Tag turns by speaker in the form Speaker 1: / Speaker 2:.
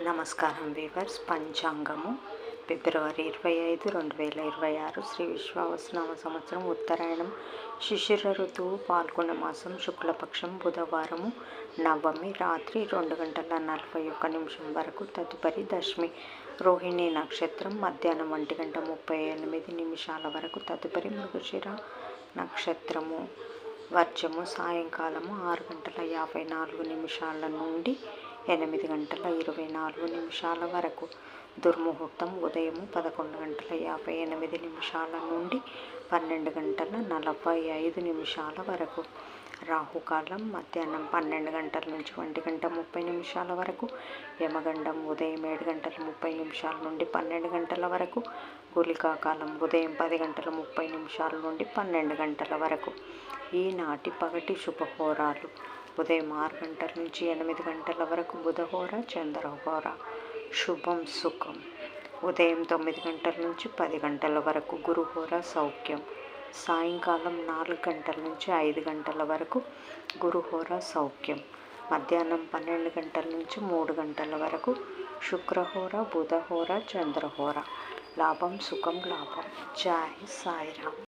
Speaker 1: నమస్కారం వీవర్స్. పంచాంగము ఫిబ్రవరి 25, 2026 శ్రీ విశ్వావసునామ సంవత్సరం ఉత్తరాయణం శిశిర ఋతువు పాల్గొన మాసం శుక్లపక్షం బుధవారము నవమి రాత్రి 2:41 వరకు. తదుపరి దశమి రోహిణి నక్షత్రం మధ్యాహ్నం 1:38 వరకు. తదుపరి మృగశిర నక్షత్రము వర్జము సాయంకాలము 6:54 నుండి 8:24 వరకు. దుర్ముహూర్తం ఉదయం 11:58 నుండి 12:45 వరకు. రాహుకాలం మధ్యాహ్నం 12 గంటల నుంచి 1:30 వరకు. యమగండం ఉదయం 7:30 నుండి 12 గంటల వరకు. గుళికాకాలం ఉదయం 10:30 నుండి 12 గంటల వరకు. ఈనాటి పగటి శుభహోరాలు ఉదయం 6 గంటల నుంచి 8 గంటల వరకు బుధహోర చంద్రహోర. శుభం సుఖం ఉదయం 9 గంటల నుంచి 10 గంటల వరకు. గురుహోర సౌఖ్యం సాయంకాలం 4 గంటల నుంచి 5 గంటల వరకు. గురుహోర సౌఖ్యం మధ్యాహ్నం 12 గంటల నుంచి 3 గంటల వరకు. శుక్రహోర బుధహోర చంద్రహోర. లాభం సుఖం లాభం. జై సాయిరామ్.